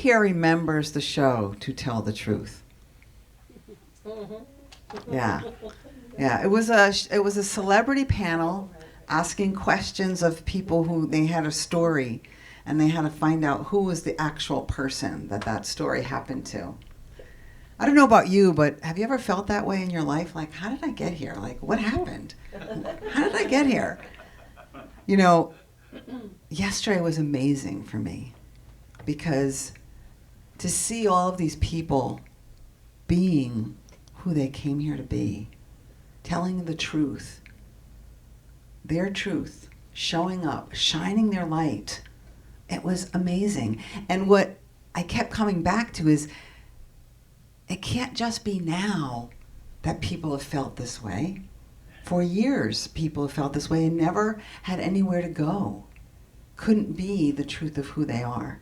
here remembers the show To Tell the Truth? Yeah. Yeah, it was a celebrity panel asking questions of people who they had a story, and they had to find out who was the actual person that story happened to. I don't know about you, but have you ever felt that way in your life? Like, how did I get here? Like, what happened? How did I get here? You know, yesterday was amazing for me because to see all of these people being who they came here to be, telling the truth, their truth, showing up, shining their light. It was amazing. And what I kept coming back to is it can't just be now that people have felt this way. For years, people have felt this way and never had anywhere to go. Couldn't be the truth of who they are.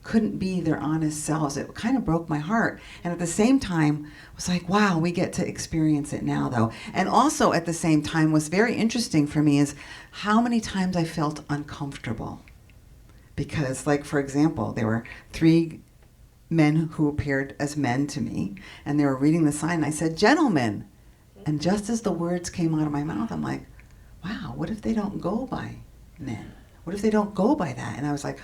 Couldn't be their honest selves. It kind of broke my heart. And at the same time, I was like, wow, we get to experience it now, though. And also at the same time, what's very interesting for me is how many times I felt uncomfortable. Because, like, for example, there were 3 men who appeared as men to me, and they were reading the sign, and I said, "Gentlemen." And just as the words came out of my mouth, I'm like, wow, what if they don't go by men? What if they don't go by that? And I was like,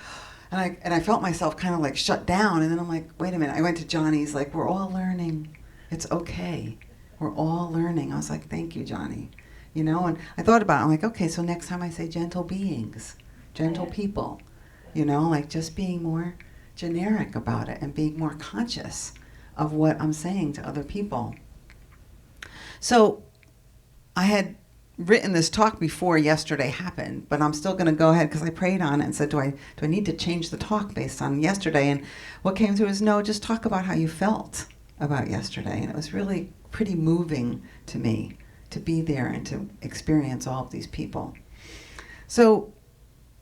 and I felt myself kind of like shut down, and then I'm like, wait a minute. I went to Johnny, he's like, we're all learning. It's okay. We're all learning. I was like, thank you, Johnny. You know, and I thought about it, I'm like, okay, so next time I say gentle beings, gentle people, you know, like just being more generic about it and being more conscious of what I'm saying to other people. So I had written this talk before yesterday happened, but I'm still going to go ahead because I prayed on it and said, do I need to change the talk based on yesterday? And what came through is, no, just talk about how you felt about yesterday. And it was really pretty moving to me to be there and to experience all of these people. So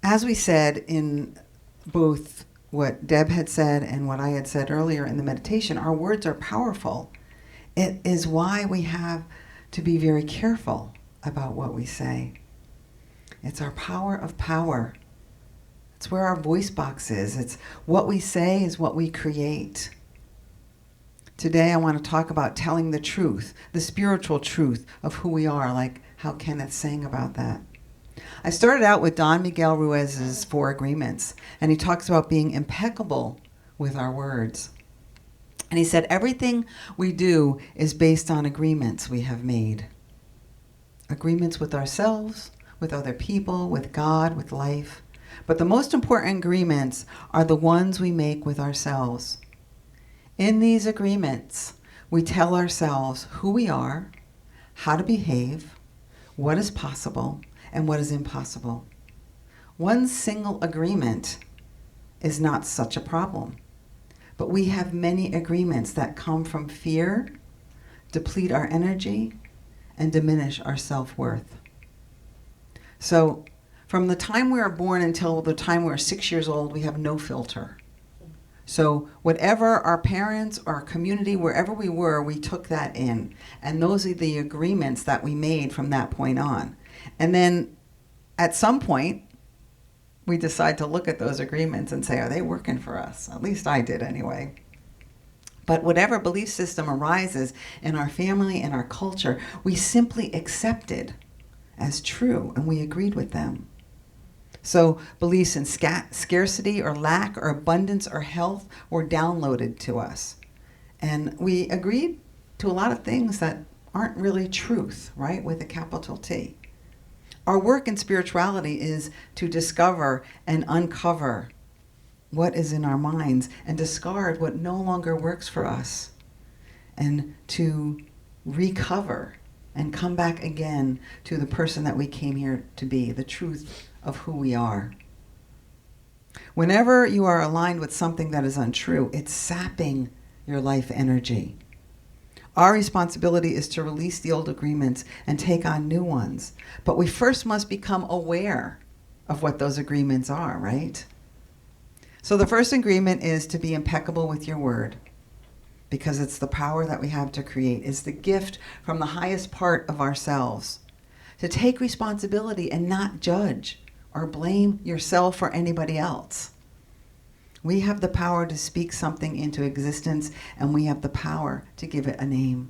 as we said in both what Deb had said and what I had said earlier in the meditation, our words are powerful. It is why we have to be very careful about what we say. It's our power of power. It's where our voice box is. It's what we say is what we create. Today I want to talk about telling the truth, the spiritual truth of who we are, like how Kenneth sang about that. I started out with Don Miguel Ruiz's 4 agreements, and he talks about being impeccable with our words. And he said everything we do is based on agreements we have made. Agreements with ourselves, with other people, with God, with life. But the most important agreements are the ones we make with ourselves. In these agreements, we tell ourselves who we are, how to behave, what is possible, and what is impossible. One single agreement is not such a problem. But we have many agreements that come from fear, deplete our energy, and diminish our self-worth. So from the time we are born until the time we're 6 years old, we have no filter. So whatever our parents or our community, wherever we were, we took that in. And those are the agreements that we made from that point on. And then at some point, we decide to look at those agreements and say, are they working for us? At least I did anyway. But whatever belief system arises in our family and our culture, we simply accepted as true, and we agreed with them. So beliefs in scarcity or lack or abundance or health were downloaded to us. And we agreed to a lot of things that aren't really truth, right, with a capital T. Our work in spirituality is to discover and uncover what is in our minds and discard what no longer works for us, and to recover and come back again to the person that we came here to be, the truth of who we are. Whenever you are aligned with something that is untrue, it's sapping your life energy. Our responsibility is to release the old agreements and take on new ones. But we first must become aware of what those agreements are, right? So the first agreement is to be impeccable with your word, because it's the power that we have to create. It's the gift from the highest part of ourselves. To take responsibility and not judge or blame yourself or anybody else. We have the power to speak something into existence, and we have the power to give it a name.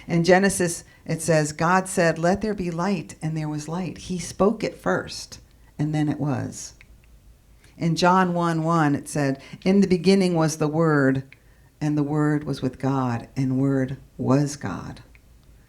In Genesis, it says, God said, "Let there be light," and there was light. He spoke it first, and then it was. In John 1:1, it said, "In the beginning was the Word, and the Word was with God, and Word was God."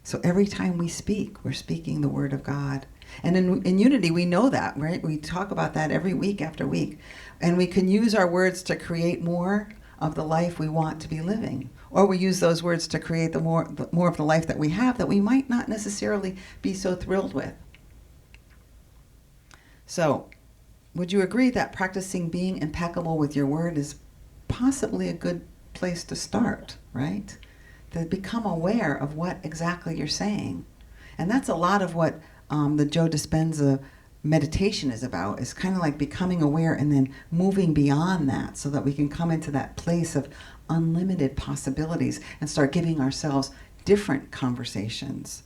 So every time we speak, we're speaking the Word of God. And in Unity, we know that, right? We talk about that every week after week. And we can use our words to create more of the life we want to be living. Or we use those words to create the more of the life that we have that we might not necessarily be so thrilled with. So, would you agree that practicing being impeccable with your word is possibly a good place to start, right? To become aware of what exactly you're saying. And that's a lot of what the Joe Dispenza meditation is about, is kind of like becoming aware and then moving beyond that so that we can come into that place of unlimited possibilities and start giving ourselves different conversations.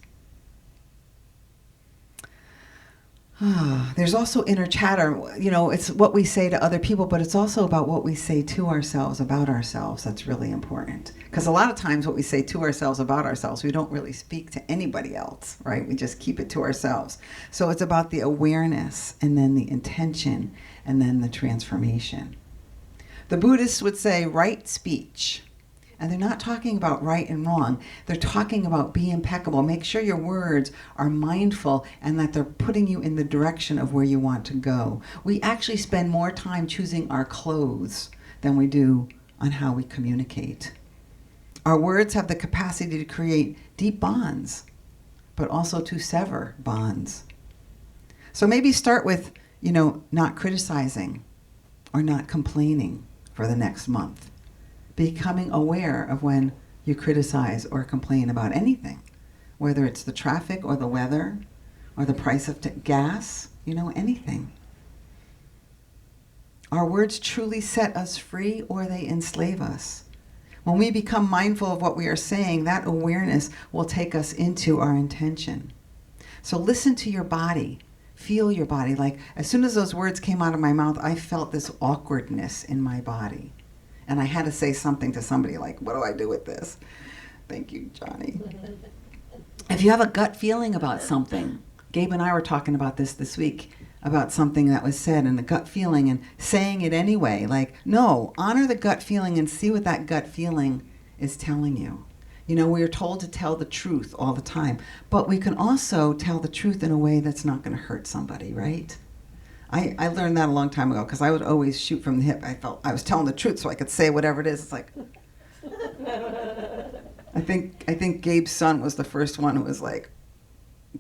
There's also inner chatter. You know, it's what we say to other people, but it's also about what we say to ourselves about ourselves. That's really important. Because a lot of times what we say to ourselves about ourselves, we don't really speak to anybody else, right? We just keep it to ourselves. So it's about the awareness, and then the intention, and then the transformation. The Buddhists would say right speech. And they're not talking about right and wrong. They're talking about be impeccable. Make sure your words are mindful and that they're putting you in the direction of where you want to go. We actually spend more time choosing our clothes than we do on how we communicate. Our words have the capacity to create deep bonds, but also to sever bonds. So maybe start with, not criticizing or not complaining for the next month. Becoming aware of when you criticize or complain about anything, whether it's the traffic or the weather or the price of gas, anything. Our words truly set us free or they enslave us. When we become mindful of what we are saying, that awareness will take us into our intention. So listen to your body. Feel your body. Like as soon as those words came out of my mouth, I felt this awkwardness in my body. And I had to say something to somebody like, what do I do with this? Thank you, Johnny. If you have a gut feeling about something, Gabe and I were talking about this week, about something that was said and the gut feeling and saying it anyway. Like, no, honor the gut feeling and see what that gut feeling is telling you. We are told to tell the truth all the time, but we can also tell the truth in a way that's not going to hurt somebody, right? I learned that a long time ago because I would always shoot from the hip. I felt I was telling the truth so I could say whatever it is. It's like, I think Gabe's son was the first one who was like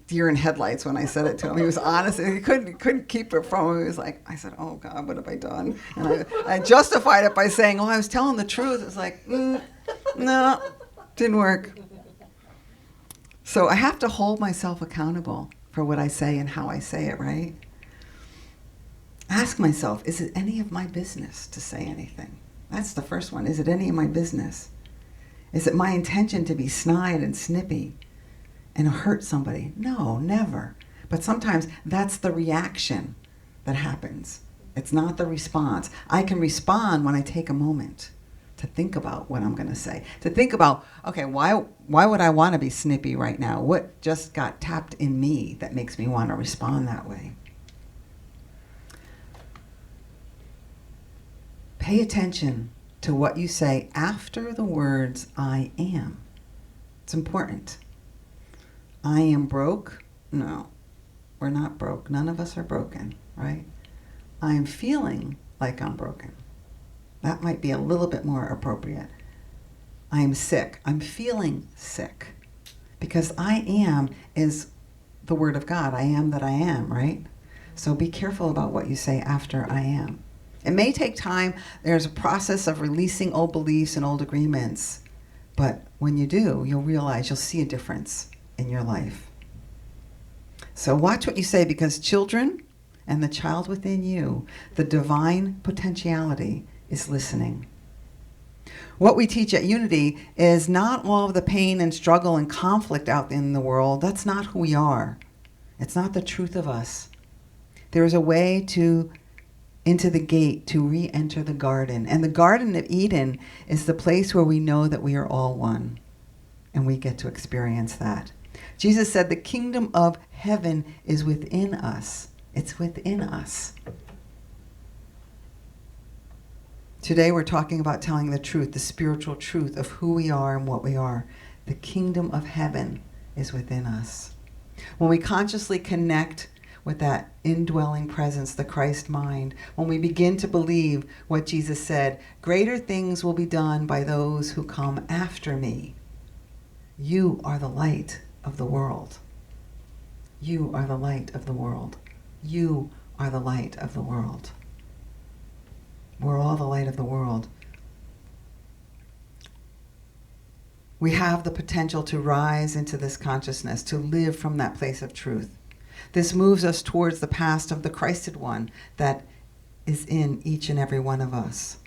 deer in headlights when I said it to him. He was honest. He couldn't keep it from him. He was like, I said, oh God, what have I done? And I justified it by saying, I was telling the truth. It's like, no, didn't work. So I have to hold myself accountable for what I say and how I say it, right? Ask myself, is it any of my business to say anything? That's the first one. Is it any of my business? Is it my intention to be snide and snippy and hurt somebody? No, never. But sometimes that's the reaction that happens. It's not the response. I can respond when I take a moment to think about what I'm going to say. To think about, okay, why would I want to be snippy right now? What just got tapped in me that makes me want to respond that way? Pay attention to what you say after the words, I am. It's important. I am broke? No, we're not broke. None of us are broken, right? I'm feeling like I'm broken. That might be a little bit more appropriate. I'm sick. I'm feeling sick. Because I am is the word of God. I am that I am, right? So be careful about what you say after I am. It may take time. There's a process of releasing old beliefs and old agreements. But when you do, you'll realize you'll see a difference in your life. So watch what you say, because children and the child within you, the divine potentiality, is listening. What we teach at Unity is not all of the pain and struggle and conflict out in the world. That's not who we are. It's not the truth of us. There is a way to into the gate to re-enter the garden. And the Garden of Eden is the place where we know that we are all one. And we get to experience that. Jesus said the kingdom of heaven is within us. It's within us. Today we're talking about telling the truth, the spiritual truth of who we are and what we are. The kingdom of heaven is within us. When we consciously connect with that indwelling presence, the Christ mind, when we begin to believe what Jesus said, greater things will be done by those who come after me. You are the light of the world. You are the light of the world. You are the light of the world. We're all the light of the world. We have the potential to rise into this consciousness, to live from that place of truth. This moves us towards the past of the Christed one that is in each and every one of us.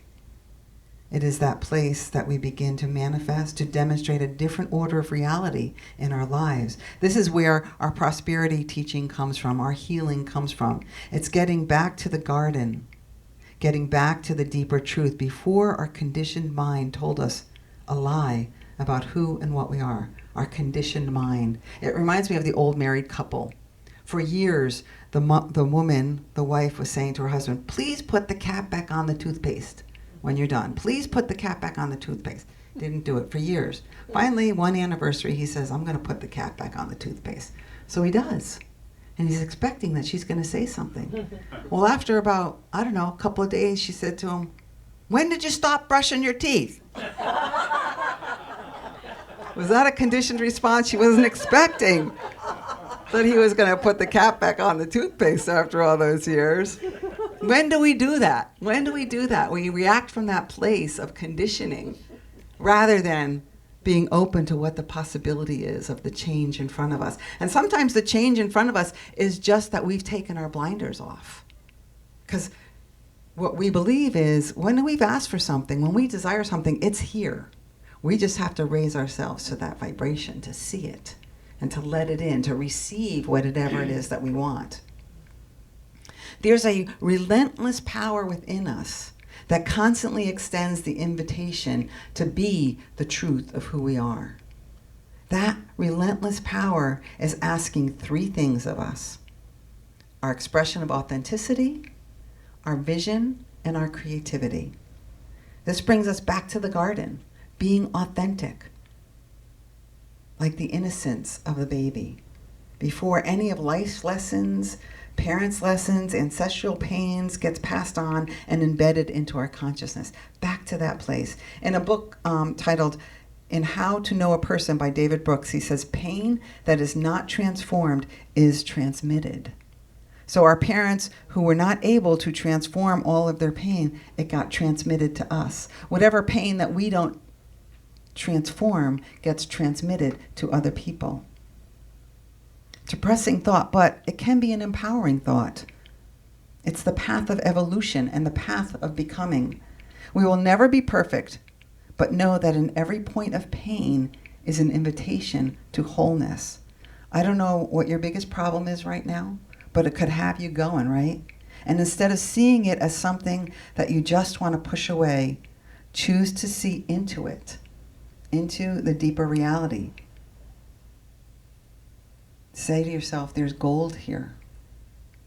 It is that place that we begin to manifest, to demonstrate a different order of reality in our lives. This is where our prosperity teaching comes from, our healing comes from. It's getting back to the garden, getting back to the deeper truth before our conditioned mind told us a lie about who and what we are, our conditioned mind. It reminds me of the old married couple. For years, the woman, the wife, was saying to her husband, please put the cap back on the toothpaste when you're done. Please put the cap back on the toothpaste. Didn't do it for years. Finally, one anniversary, he says, I'm going to put the cap back on the toothpaste. So he does. And he's expecting that she's going to say something. Well, after about, a couple of days, she said to him, when did you stop brushing your teeth? Was that a conditioned response? She wasn't expecting that he was going to put the cap back on the toothpaste after all those years. When do we do that? When do we do that? We react from that place of conditioning rather than being open to what the possibility is of the change in front of us. And sometimes the change in front of us is just that we've taken our blinders off. Because what we believe is when we've asked for something, when we desire something, it's here. We just have to raise ourselves to that vibration, to see it, and to let it in, to receive whatever it is that we want. There's a relentless power within us that constantly extends the invitation to be the truth of who we are. That relentless power is asking three things of us: our expression of authenticity, our vision, and our creativity. This brings us back to the garden, being authentic, like the innocence of the baby, before any of life's lessons, parents' lessons, ancestral pains gets passed on and embedded into our consciousness. Back to that place. In a book titled In How to Know a Person by David Brooks, he says, pain that is not transformed is transmitted. So our parents who were not able to transform all of their pain, it got transmitted to us. Whatever pain that we don't transform gets transmitted to other people. Depressing thought, but it can be an empowering thought. It's the path of evolution and the path of becoming. We will never be perfect, but know that in every point of pain is an invitation to wholeness. I don't know what your biggest problem is right now, but it could have you going, right? And instead of seeing it as something that you just want to push away, choose to see into it, into the deeper reality. Say to yourself, there's gold here.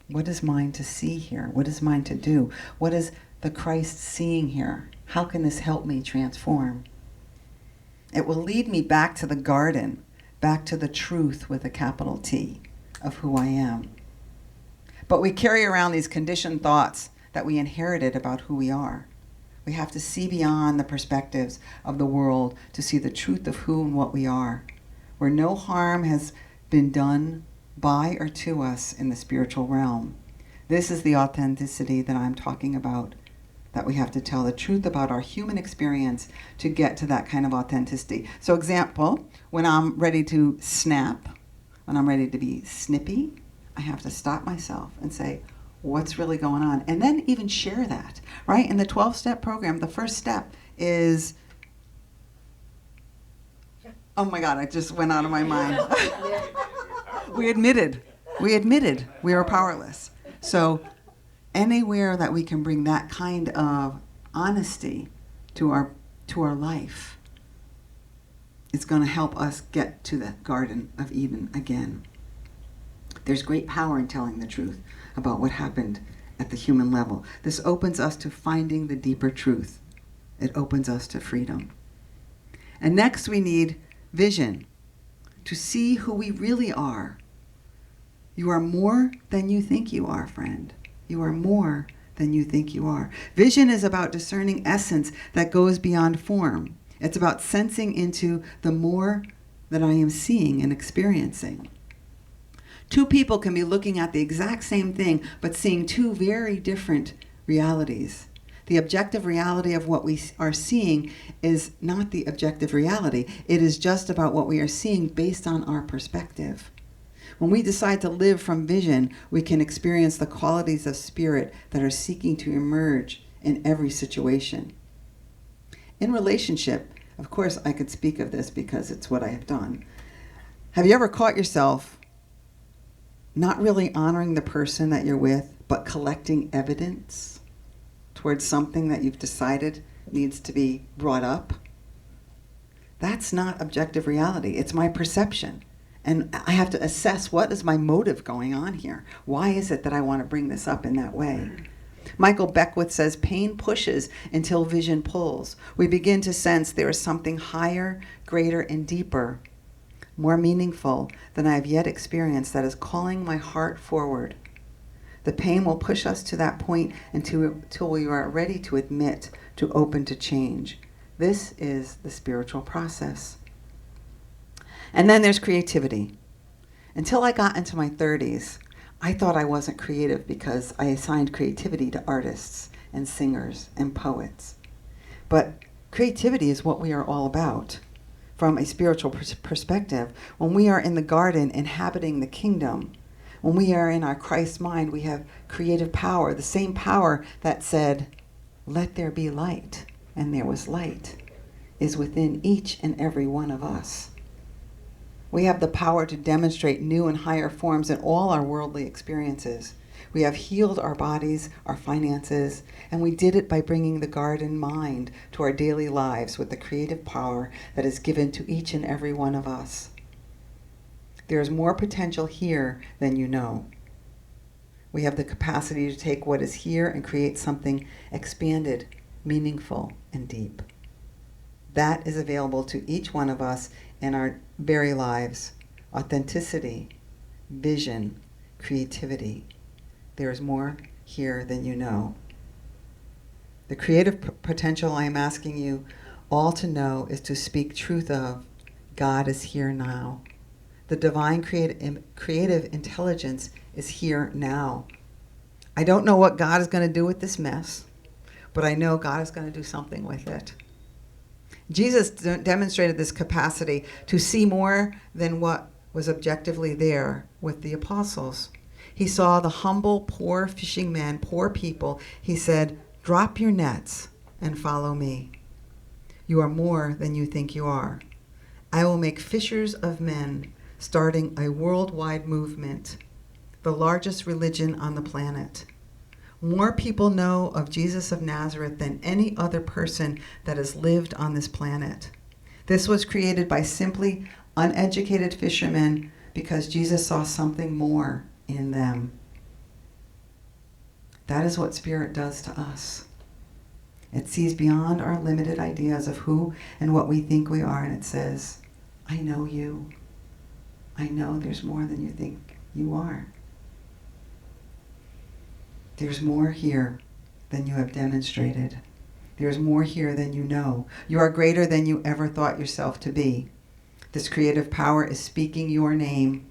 What is mine to see here? What is mine to do? What is the Christ seeing here? How can this help me transform? It will lead me back to the garden, back to the truth with a capital T of who I am. But we carry around these conditioned thoughts that we inherited about who we are. We have to see beyond the perspectives of the world to see the truth of who and what we are, where no harm has been done by or to us in the spiritual realm. This is the authenticity that I'm talking about, that we have to tell the truth about our human experience to get to that kind of authenticity. So example, when I'm ready to snap, when I'm ready to be snippy, I have to stop myself and say, what's really going on? And then even share that, right? In the 12-step program, the first step is, oh my God, I just went out of my mind. We admitted we were powerless. So anywhere that we can bring that kind of honesty to our life, it's going to help us get to the Garden of Eden again. There's great power in telling the truth about what happened at the human level. This opens us to finding the deeper truth. It opens us to freedom. And next we need vision, to see who we really are. You are more than you think you are, friend. You are more than you think you are. Vision is about discerning essence that goes beyond form. It's about sensing into the more that I am seeing and experiencing. Two people can be looking at the exact same thing, but seeing two very different realities. The objective reality of what we are seeing is not the objective reality. It is just about what we are seeing based on our perspective. When we decide to live from vision, we can experience the qualities of spirit that are seeking to emerge in every situation. In relationship, of course, I could speak of this because it's what I have done. Have you ever caught yourself not really honoring the person that you're with, but collecting evidence towards something that you've decided needs to be brought up? That's not objective reality. It's my perception. And I have to assess, what is my motive going on here? Why is it that I want to bring this up in that way? Michael Beckwith says, pain pushes until vision pulls. We begin to sense there is something higher, greater, and deeper, more meaningful than I have yet experienced, that is calling my heart forward. The pain will push us to that point until we are ready to admit, to open to change. This is the spiritual process. And then there's creativity. Until I got into my 30s, I thought I wasn't creative because I assigned creativity to artists and singers and poets. But creativity is what we are all about. From a spiritual perspective, when we are in the garden inhabiting the kingdom, when we are in our Christ mind, we have creative power, the same power that said, let there be light, and there was light, is within each and every one of us. We have the power to demonstrate new and higher forms in all our worldly experiences. We have healed our bodies, our finances, and we did it by bringing the garden mind to our daily lives with the creative power that is given to each and every one of us. There is more potential here than you know. We have the capacity to take what is here and create something expanded, meaningful, and deep. That is available to each one of us in our very lives. Authenticity, vision, creativity. There is more here than you know. The creative potential I am asking you all to know is to speak truth of God is here now. The divine creative intelligence is here now. I don't know what God is going to do with this mess, but I know God is going to do something with it. Jesus demonstrated this capacity to see more than what was objectively there with the apostles. He saw the humble, poor fishing men, poor people. He said, drop your nets and follow me. You are more than you think you are. I will make fishers of men, starting a worldwide movement, the largest religion on the planet. More people know of Jesus of Nazareth than any other person that has lived on this planet. This was created by simply uneducated fishermen because Jesus saw something more in them. That is what Spirit does to us. It sees beyond our limited ideas of who and what we think we are, and it says, I know you. I know there's more than you think you are. There's more here than you have demonstrated. There's more here than you know. You are greater than you ever thought yourself to be. This creative power is speaking your name.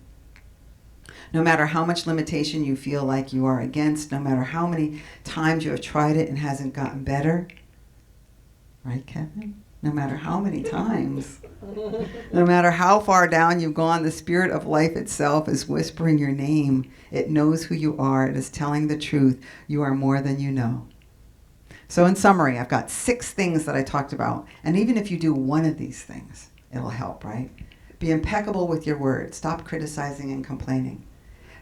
No matter how much limitation you feel like you are against, no matter how many times you have tried it and hasn't gotten better. Right, Kevin? No matter how many times. No matter how far down you've gone, the spirit of life itself is whispering your name. It knows who you are. It is telling the truth. You are more than you know. So in summary, I've got 6 things that I talked about. And even if you do one of these things, it'll help, right? Be impeccable with your word. Stop criticizing and complaining.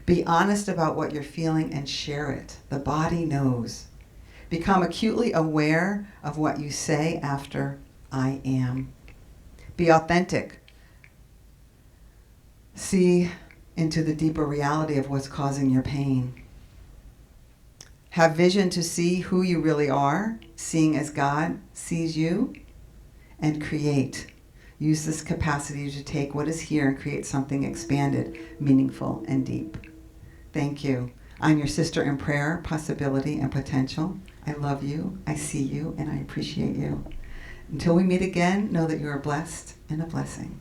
Be honest about what you're feeling and share it. The body knows. Become acutely aware of what you say after I am. Be authentic. See into the deeper reality of what's causing your pain. Have vision to see who you really are, seeing as God sees you, and create. Use this capacity to take what is here and create something expanded, meaningful, and deep. Thank you. I'm your sister in prayer, possibility, and potential. I love you, I see you, and I appreciate you. Until we meet again, know that you are blessed and a blessing.